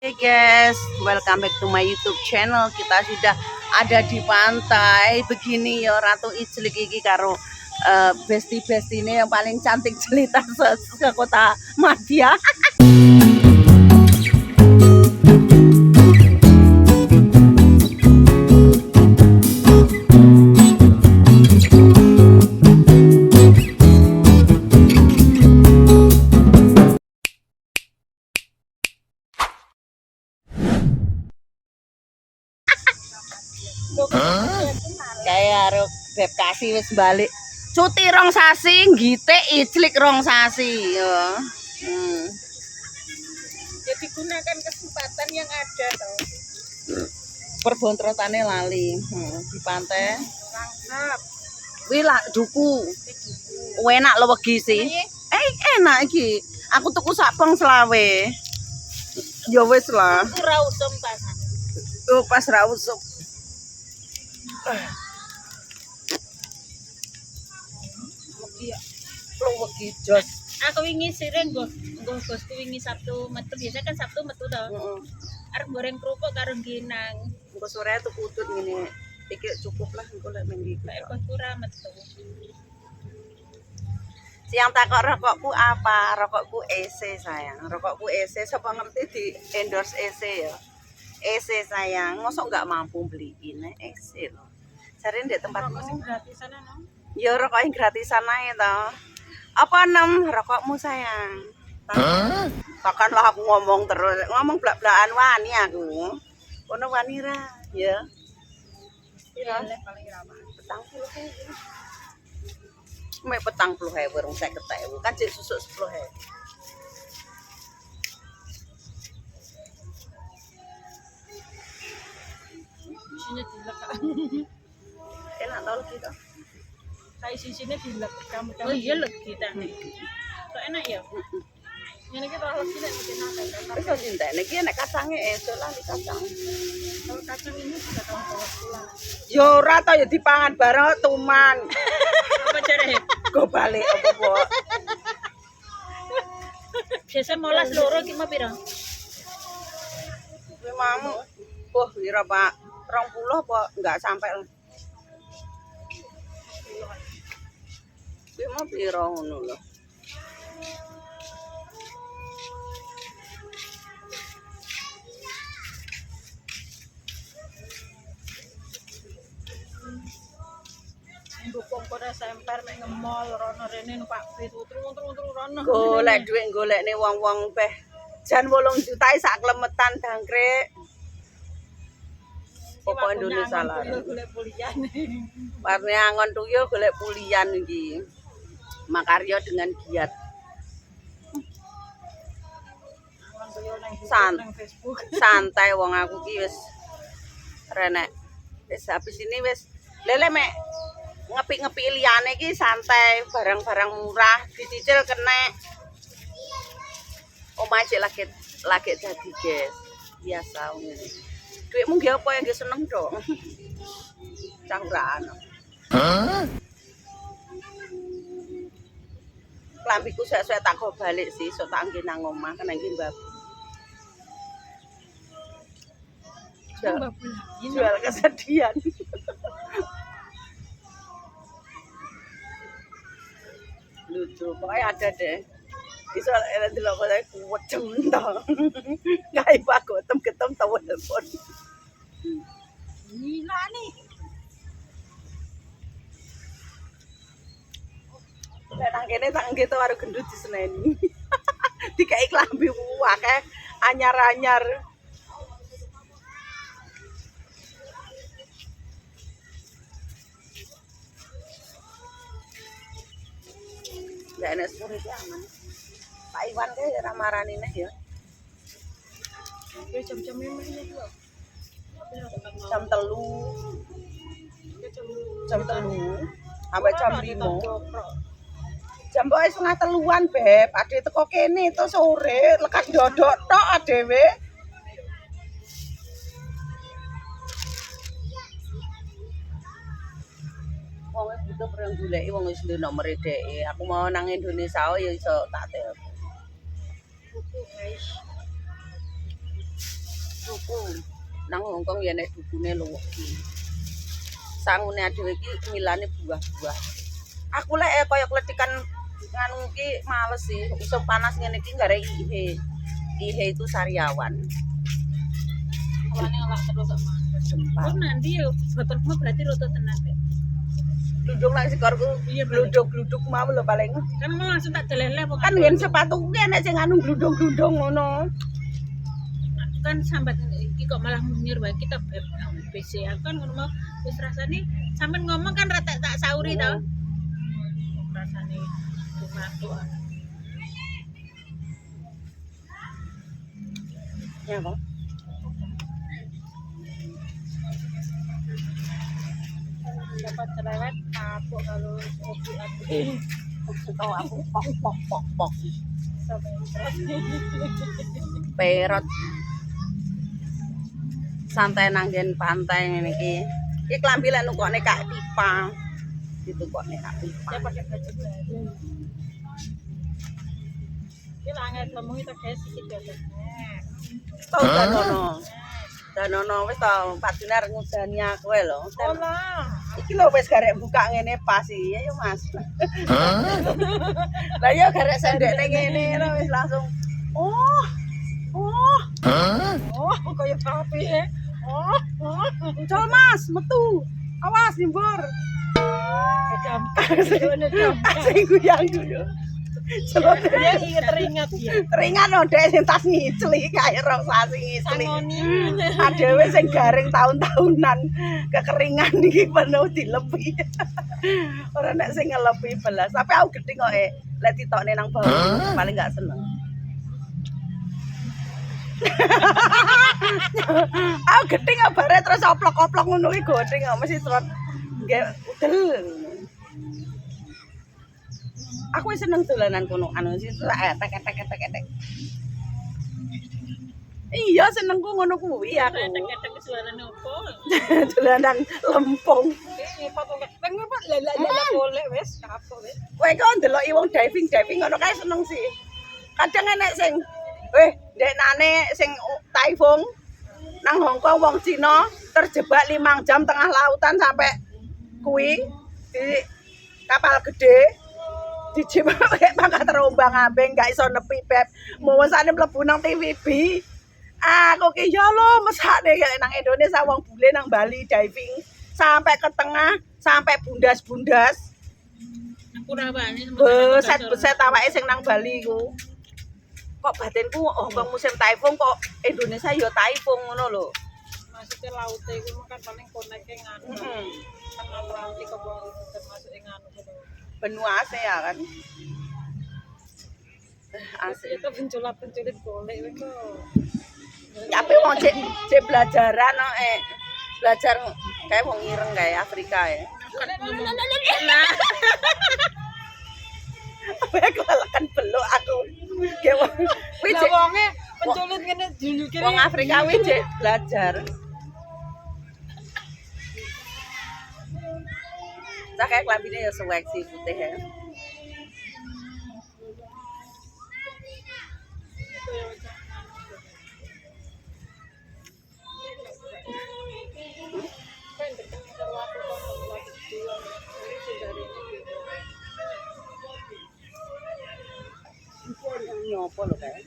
Hey guys, welcome back to my YouTube channel. Kita sudah ada di pantai begini ya, Ratu Ijlik iki karo besti-besti ini yang paling cantik jelita se kota Madia. Kayak arep beb kasih wis balik. Cuti rong sasi, ngite Ijlik rong sasi ya. Jadi gunakan kesempatan yang ada toh. Perbontrotannya lali di pantai. Langsap. Wih lah duku. Enak lo wegi sih. Enak iki. Aku tuku sapong selawe. Ya wis lah. Ora usum pas. Oh pas ra usuk. Iya. Lo wegi jos. Aku wingi sireng nggo bosku wingi Sabtu metu. Biasa kan Sabtu metu toh. Heeh. Arep goreng kerupuk karo ginang. Engko sore tuku utut ngene. Iki cukup lah engko lek minggu. Lek bosku ora metu. Siang takok rokokku apa? Rokokku EC sayang. Rokokku EC sapa ngerti di endorse EC ya. EC sayang, mosok nggak mampu beliin EC loh. Cari di tempat Rokok sing gratisan ana. ya rokok yang gratisan aja toh. Apa rokokmu sayang? Takkanlah aku ngomong terus, ngomong belak-belakan wani aku. Kono wani ra, ya. Iya, paling ramah. Petang puluh hewu. Mek petang puluh hewu, rong 50.000 kan jek susuk 10.000. Isinya dilek. Enak tau lagi toh. Kayak sisinya dilek kamu. Oh iya legi ta. Kok enak ya? Ngene iki terlalu cilik bikin apa? Wis kok cintek iki nek kacange esuk lah di kacang. Kalau kacang ini sudah kamu bawa pulang. Ya ora to ya dipangan bareng tuman. Apa jare? Go balik apa-apa. Biasa molas loro ki mau pira? Kuwi mau. Wah, pira Pak? 20 apa enggak sampai lah. Kuwi mau pira ngono lho. Dukung pada semper mek ngemol rono rene numpak bis utru rono. Golek dhuwit golekne wong-wong peh jan 8 juta sak klemetan dangkrik. Pokok Indonesia lah. Golek pulian. Warne angon tuyul golek pulian iki. Makarya dengan giat. Facebook. Santai wong aku ki wis renek. Wis habis ini wis lele mek ngepi-ngepi liyane iki santai, barang-barang murah, dicicil kena. Omahe cek lagi dadi, guys. Biasa ngene. Duitmu nggih apa yang seneng dong. Cangkraan. Klambiku suwe-suwe tak go balik sih, sok tak nggih nang omah kan nggih mbak. Jual kesedihan. Lucu, pokoknya ada deh. Iso enak delok kok saya kuwedem to. Gawe Pak getem tahu telepon. Gila nih. Nek nang kene tak nggih to karo gendut diseneni. Dikai klambi akeh anyar-anyar. Nggak enak security aman. Pak Iwan kayak ora marani neh ya. Jam-jam ini juga. Jam 3. Jam 3 sampai jam 5. Jam pokoke 2:30-an, Beb. Ade teko kene to sore, lekas dodok tok adewe. Wong wis butuh perang goleki wong wis duwe nomere dheke. Aku mau nang Indonesia ya iso tak telepon. Buku guys. tuku nang Hongkong ya nek dukune luwih iki. Sangune dhewe iki milane buah-buah. Aku lek kaya kletikan nganu iki males sih. Iso panas ngene iki gare ihe. Ihe itu sariawan. Awalnya ngelak terus sama. Sumpah. Oh nanti ya botolmu berarti roto tenan deh. Gludung nang sikorku. Iya, Gludung-gludung mau lho paling. Kan mau langsung tak delele pokoknya. Kan ngene sepatu kuwi enek sing anu gludung-gludung ngono. Aku kan sambat iki kok malah munyir wae kita BC aku kan ngono mau wis rasane sampean ngomong kan rata tak sauri tau. Rasane mantuk. Ya, Bang. Dapat cerewet kapok kalau kopi aku. Tahu aku pok. Sampai Perot. Santai nanggen pantai ngene iki. Iki klambi lek nukokne Kak Pipa. Ditukokne Kak Pipa. dia pakai baju baru. Ini langit ngomong itu guys iki dhewe. Tau Danono wis tau Pak Dinar ngudani aku lho. Olah. Iki lho wis garek buka ngene pas iki ya Mas. Lah ya garek sendekne ngene lho wis langsung. Oh. Oh, kayak papi ya. Oh. Col Mas, metu. Awas nimbur. Sing guyang dulu. Dia ingat teringat ya. Teringat lho Dek sing tas ngicli kaya rong sasi ngicli. Sangoni. Adewe sing garing tahun-tahunan kekeringan iki penuh dilepi. Ora nek sing ngelepi belas. Tapi aku gedhe kok lek ditokne nang bawah paling gak seneng. Aku gedhe kok bare terus oplok-oplok ngono iki godhe kok mesti terus nggih udel. Aku wis seneng dolanan kono anu sih tek. Iya senengku ngono kuwi aku. Tek-tek suarane opo? Dolanan lempung. Ini apa kok? Pengen apa lala boleh wes kapok wes. Kowe kok ndeloki wong diving ngono kae seneng sih. Kadang enek sing ndeknane sing Taifung nang Hongkong wong Cina terjebak 5 jam tengah lautan sampai kuwi di kapal gede. Dijebak pakai pangkat terombang-ambing gak iso nepi beb. Mosane mlebu nang TVB. Aku ki ya lo mesake nang Indonesia wong bule nang Bali diving sampai ke tengah sampai bundas-bundas. Aku ora wani. Beset awake sing nang Bali ku. Kok batinku Hongkong musim taifung kok Indonesia ya taifung ngono lho. Maksudnya laute iku kan paling koneke nganu. Tengah Atlantik kok termasuk nganu gitu. Benua Asia kan. Asik. Itu penculat-penculit golek itu. Tapi mau cek belajaran belajar kayak wong ireng kayak Afrika ya. Aku kan belok aku. Kayak wonge penculit ngene dulu kene. Wong Afrika kuwi cek belajar. Cak kayak klambine ya suwek sih putih ya. Nyopo lho kayak.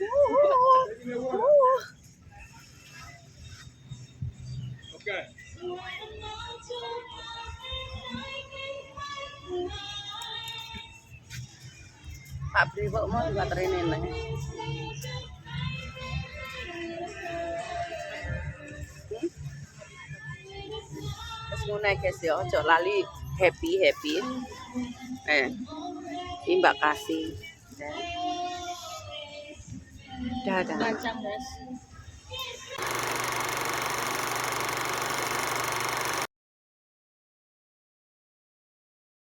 Oke. Pak Bribok mau juga terene nang. Terus ngono guys ya, ojo lali happy. Mbak kasih. Dadah. Gancang, Guys.